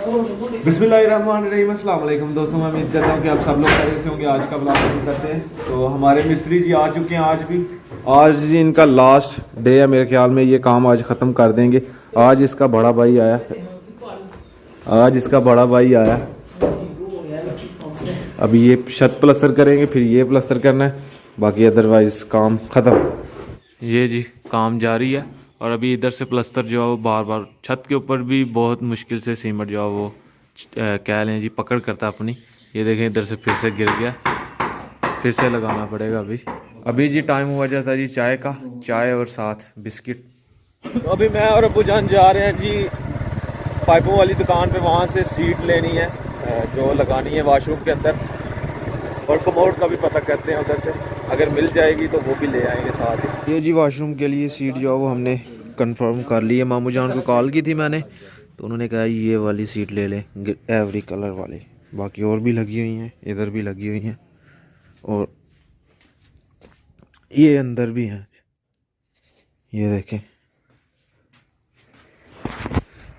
बिस्मिल्लाहिर्रहमानिर्रहीम, अस्सलाम वालेकुम दोस्तों। मैं उम्मीद करता हूँ कि आप सब लोग खैरियत से होंगे। आज का ब्लॉग शुरू करते हैं। तो हमारे मिस्त्री जी आ चुके हैं। आज जी इनका लास्ट डे है मेरे ख्याल में। ये काम आज ख़त्म कर देंगे। आज इसका बड़ा भाई आया। अभी ये छत प्लस्तर करेंगे, फिर ये प्लस्तर करना है, बाकी अदरवाइज़ काम ख़त्म। ये जी काम जारी है। और अभी इधर से प्लस्तर जो है वो बार बार छत के ऊपर भी बहुत मुश्किल से सीमेंट जो है वो कह लें जी पकड़ करता अपनी। ये देखें इधर से फिर से गिर गया, फिर से लगाना पड़ेगा। अभी जी टाइम हुआ जाता है जी चाय का, चाय और साथ बिस्किट। तो अभी मैं और अबू जान जा रहे हैं जी पाइपों वाली दुकान पे। वहाँ से सीट लेनी है जो लगानी है वाशरूम के अंदर, और कमोड का भी पता करते हैं उधर से। अगर मिल जाएगी तो वो भी ले आएंगे साथ ही। ये जी वाशरूम के लिए सीट जो है वो हमने कंफर्म कर ली है। मामू जान को कॉल की थी मैंने, तो उन्होंने कहा ये वाली सीट ले लें, एवरी कलर वाली। बाकी और भी लगी हुई हैं, इधर भी लगी हुई हैं और ये अंदर भी हैं। ये देखें,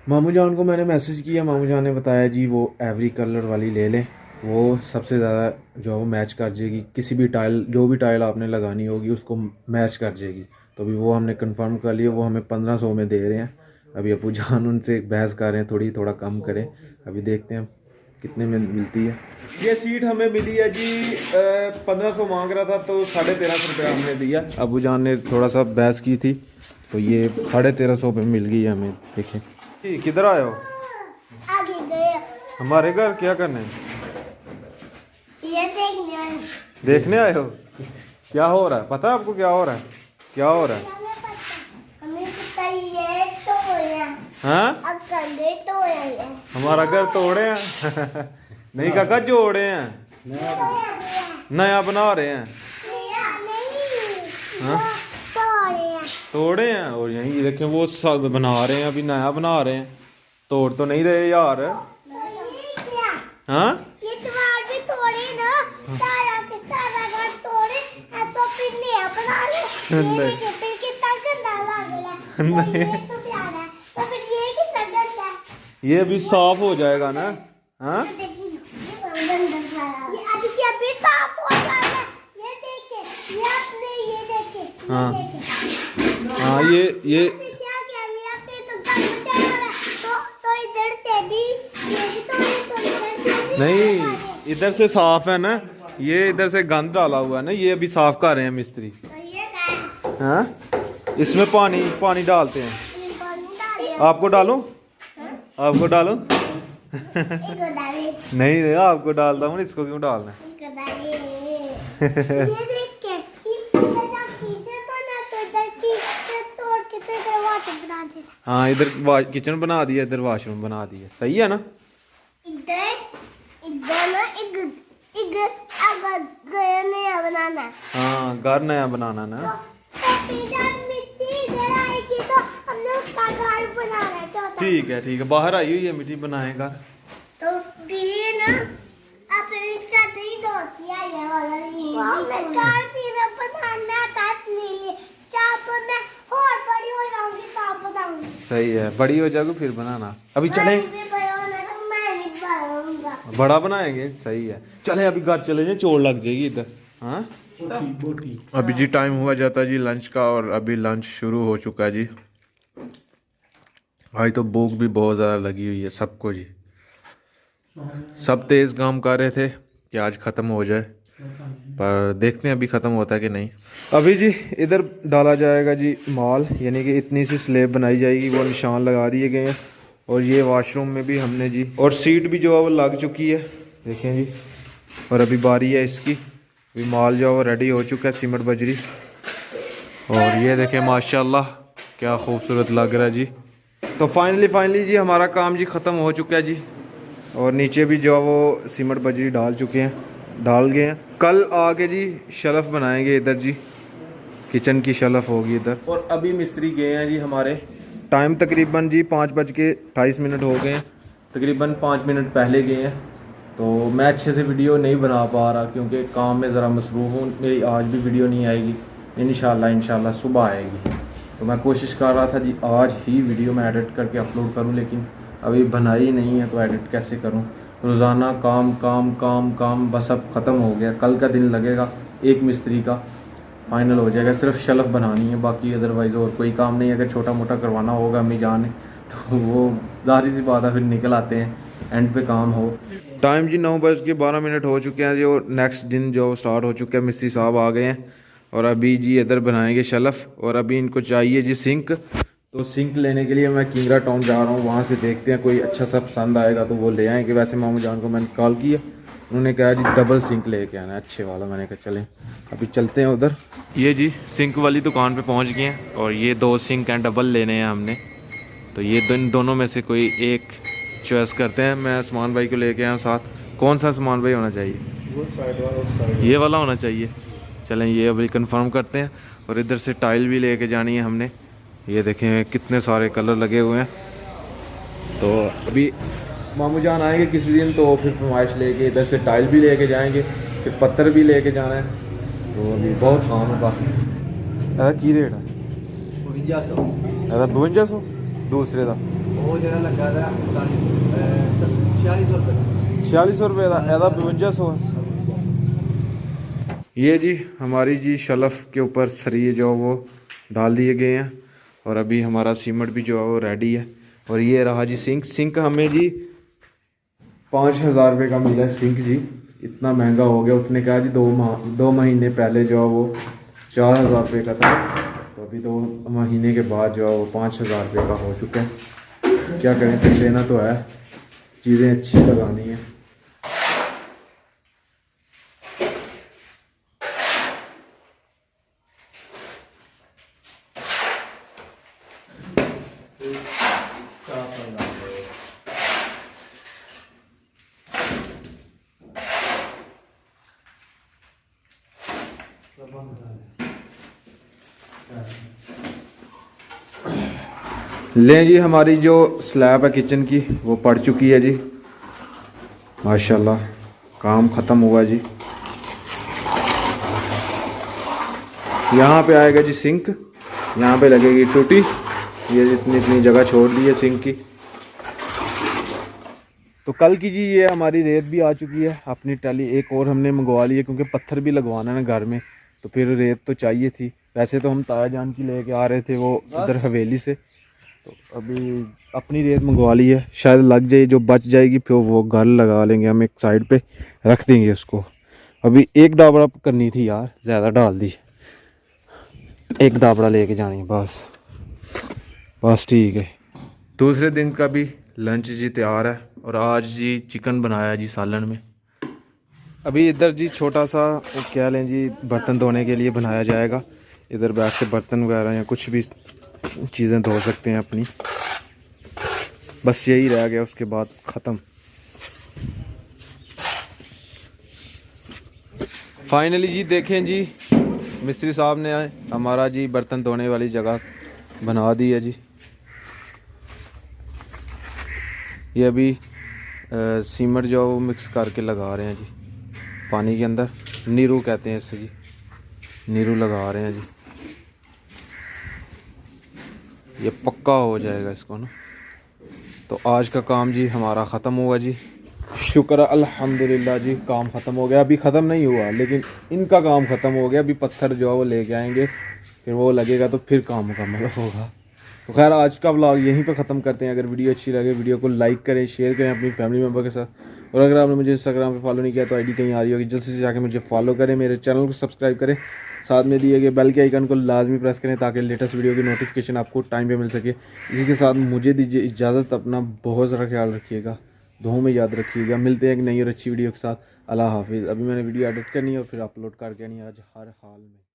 मामू जान को मैंने मैसेज किया, मामू जान ने बताया जी वो एवरी कलर वाली ले लें, वो सबसे ज़्यादा जो है वो मैच कर जाएगी। किसी भी टाइल, जो भी टाइल आपने लगानी होगी उसको मैच कर जाएगी। तो अभी वो हमने कंफर्म कर लिया। वो हमें 1500 में दे रहे हैं। अभी अबू जान उनसे बहस कर रहे हैं थोड़ा कम करें। अभी देखते हैं कितने में मिलती है। ये सीट हमें मिली है जी 1500 मांग रहा था, तो 1350 रुपया हमने दिया। अबू जान ने थोड़ा सा बहस की थी, तो ये 1350 पे मिल गई हमें। देखें किधर आए हो? हमारे घर क्या करने? ये देखने आए हो? क्या हो रहा है पता है आपको? क्या हो रहा है? क्या हो रहा है? हमें पता ये तोड़े हाँ, हैं। हमारा घर तोड़े हैं। नहीं काका, जोड़े हैं, नया बना रहे हैं। हाँ, तोड़े हैं। और यहीं देखें वो सब बना रहे हैं, अभी नया बना रहे हैं। तोड़ तो नहीं रहे यार। हाँ, ये दीवार भी तोड़े ना, सारा के सारा घर तोड़े, तो फिर नया बना ले। ये देखिए फिर कितना गंदा लग रहा है। ये तो प्यारा है, तो फिर ये कितना गंदा है। ये अभी साफ हो जाएगा ना। हाँ, ये अभी क्या भी साफ हो जाएगा। ये देखिए, ये आपने ये देखे, हाँ। ये देखे। हाँ, ये क्या क्या ये आपने तो गंद मचा रहा है। तो इधर से भी ये भी तो इधर से भी नहीं, इधर से साफ है ना। ये इधर से गंद डाला हुआ है ना, ये अभी साफ कर रहे हैं मिस्त्री। तो ये क्या है? हाँ, इसमें पानी डालते हैं। ये पानी डालिए। आपको डालूं? आपको डालूं? इसको डालिए। नहीं, आपको डालता हूँ। इसको क्यों डालना है? इसको डालिए। ये देख के किचन बना, तो इधर किचन तोड़ के तो इधर वाशरूम बना दे। हाँ, इधर किचन बना दिया, इधर वॉशरूम बना दिया। सही है ना? इधर इधर ना अगर घर नया बनाना है। हाँ, घर नया बनाना ना। तो फिर जब मिट्टी इधर आएगी तो हमने उसका घर बनाना चाहता। ठीक है, बाहर आई हुई है मिट्टी, बनाएगा। तो फिर ना अपनी चादरी धोती है ये वाला ये घर भी मैं बनाना था लिए चाप में और बड़ी हो जाऊंगी तब बताऊंगी। सही है, बड़ी हो जाएगी फिर बनाना। अभी चले, मैं भी बड़ा होना तो मैं नहीं बनाऊंगा। बड़ा बनाएंगे। सही है, चले अभी घर चले जाए, चोट लग जाएगी इधर। हाँ, अभी जी टाइम हुआ जाता है जी लंच का, और अभी लंच शुरू हो चुका है जी। आज तो भूख भी बहुत ज़्यादा लगी हुई है सबको जी। सब तेज़ काम कर रहे थे कि आज ख़त्म हो जाए, पर देखते हैं अभी ख़त्म होता है कि नहीं। अभी जी इधर डाला जाएगा जी माल, यानी कि इतनी सी स्लेब बनाई जाएगी, वो निशान लगा दिए गए हैं। और ये वॉशरूम में भी हमने जी, और सीट भी जो है वो लग चुकी है, देखें जी। और अभी बारी है इसकी, अभी माल जो है वो रेडी हो चुका है, सीमेंट बजरी। और ये देखें माशाल्लाह क्या खूबसूरत लग रहा है जी। तो फाइनली जी हमारा काम जी ख़त्म हो चुका है जी। और नीचे भी जो है वो सीमेंट बजरी डाल गए हैं। कल आके जी शेल्फ बनाएंगे इधर जी, किचन की शेल्फ होगी इधर। और अभी मिस्त्री गए हैं जी हमारे। टाइम तकरीबन जी 5:28 हो गए हैं, तकरीबन 5 मिनट पहले गए हैं। तो मैं अच्छे से वीडियो नहीं बना पा रहा क्योंकि काम में ज़रा मसरूफ़ हूँ। मेरी आज भी वीडियो नहीं आएगी, इंशाल्लाह सुबह आएगी। तो मैं कोशिश कर रहा था जी आज ही वीडियो मैं एडिट करके अपलोड करूँ, लेकिन अभी बनाई नहीं है तो एडिट कैसे करूं। रोज़ाना काम काम काम काम, बस अब ख़त्म हो गया। कल का दिन लगेगा, एक मिस्त्री का फाइनल हो जाएगा। सिर्फ शेल्फ़ बनानी है, बाकी अदरवाइज़ और कोई काम नहीं। अगर छोटा मोटा करवाना होगा अम्मी जान ने तो वो ज़ाहिर सी बात है फिर निकल आते हैं एंड पे काम हो। टाइम जी 9:12 हो चुके हैं जी, और नेक्स्ट दिन जो स्टार्ट हो चुका है। मिस्त्री साहब आ गए हैं और अभी जी इधर बनाएंगे शेल्फ़, और अभी इनको चाहिए जी सिंक। तो सिंक लेने के लिए मैं किंगरा टाउन जा रहा हूँ, वहाँ से देखते हैं कोई अच्छा सा पसंद आएगा तो वो ले आएंगे। वैसे मामू जान को मैंने कॉल किया, उन्होंने कहा जी डबल सिंक लेके आना है अच्छे वाला। मैंने कहा चलें अभी चलते हैं उधर। ये जी सिंक वाली दुकान पे पहुंच गए हैं, और ये 2 सिंक हैं, डबल लेने हैं हमने। तो ये इन दोनों में से कोई एक चॉइस करते हैं। मैं उस्मान भाई को लेके आया हूँ साथ। कौन सा उस्मान भाई होना चाहिए? वो साइड वाला, उस साइड ये वाला होना चाहिए। चलें ये अभी कंफर्म करते हैं। और इधर से टाइल भी लेके जानी है हमने। ये देखें कितने सारे कलर लगे हुए हैं। तो अभी मामू जान आएंगे किसी दिन तो फिर फरमाइश लेके इधर से टाइल भी लेके जाएंगे, फिर पत्थर भी लेके जाना है। तो अभी बहुत काम है काफ़ी। की रेट है? 5200 दूसरे का वो जरा लगा था 46 रुपये 4600 रुपये का, एदा 5200 है। ये जी हमारी जी शेल्फ के ऊपर सरिये जो वो डाल दिए गए हैं, और अभी हमारा सीमेंट भी जो है वो रेडी है। और ये रहा जी सिंक। सिंक हमें जी 5000 रुपये का मिला है सिंक जी। इतना महंगा हो गया। उसने कहा जी 2 महीने पहले जो है वो 4000 रुपये का था, तो अभी 2 महीने के बाद जो है वो 5000 रुपये का हो चुका है। क्या करें, फिर लेना तो है, चीज़ें अच्छी लगानी है। लें जी हमारी जो स्लैब है किचन की वो पड़ चुकी है जी माशाल्लाह। काम ख़त्म हुआ जी। यहाँ पे आएगा जी सिंक, यहाँ पे लगेगी टूटी। ये इतनी इतनी जगह छोड़ दी है सिंक की। तो कल की जी ये हमारी रेत भी आ चुकी है। अपनी टाली एक और हमने मंगवा ली है, क्योंकि पत्थर भी लगवाना है ना घर में, तो फिर रेत तो चाहिए थी। वैसे तो हम ताया जान की लेके आ रहे थे वो उधर हवेली से, तो अभी अपनी रेत मंगवा ली है। शायद लग जाए, जो बच जाएगी फिर वो घर लगा लेंगे हम, एक साइड पे रख देंगे उसको। अभी एक दाबड़ा करनी थी यार, ज़्यादा डाल दी। एक दाबड़ा लेके जानी है बस ठीक है। दूसरे दिन का भी लंच जी तैयार है, और आज जी चिकन बनाया जी सालन में। अभी इधर जी छोटा सा क्या लें जी, बर्तन धोने के लिए बनाया जाएगा। इधर बैठ के बर्तन वगैरह या कुछ भी चीज़ें धो सकते हैं अपनी। बस यही रह गया, उसके बाद ख़त्म। फाइनली जी देखें जी, मिस्त्री साहब ने हमारा जी बर्तन धोने वाली जगह बना दी है जी। ये अभी सीमेंट जो वो मिक्स करके लगा रहे हैं जी पानी के अंदर। नीरू कहते हैं इसे जी, नीरू लगा रहे हैं जी। ये पक्का हो जाएगा इसको ना। तो आज का काम जी हमारा ख़त्म हुआ जी। शुक्र अल्हम्दुलिल्लाह जी, काम ख़त्म हो गया। अभी ख़त्म नहीं हुआ, लेकिन इनका काम ख़त्म हो गया। अभी पत्थर जो है वो लेके आएंगे, फिर वो लगेगा तो फिर काम मुकम्मल होगा। तो खैर आज का व्लॉग यहीं पे ख़त्म करते हैं। अगर वीडियो अच्छी लगे वीडियो को लाइक करें, शेयर करें अपनी फैमिली मेम्बर के साथ। और अगर आपने मुझे इंस्टाग्राम पे फॉलो नहीं किया तो आईडी कहीं आ रही होगी, जल्द से जाके मुझे फॉलो करें, मेरे चैनल को सब्सक्राइब करें, साथ में दिए गए बेल के आइकन को लाजमी प्रेस करें ताकि लेटेस्ट वीडियो की नोटिफिकेशन आपको टाइम पे मिल सके। इसी के साथ मुझे दीजिए इजाज़त। अपना बहुत ज़्यादा ख्याल रखिएगा, दुआओं में याद रखिएगा। मिलते हैं एक नई और अच्छी वीडियो के साथ। अल्लाह हाफिज़। अभी मैंने वीडियो एडिट करनी है और फिर अपलोड करके नहीं आज हर हाल में।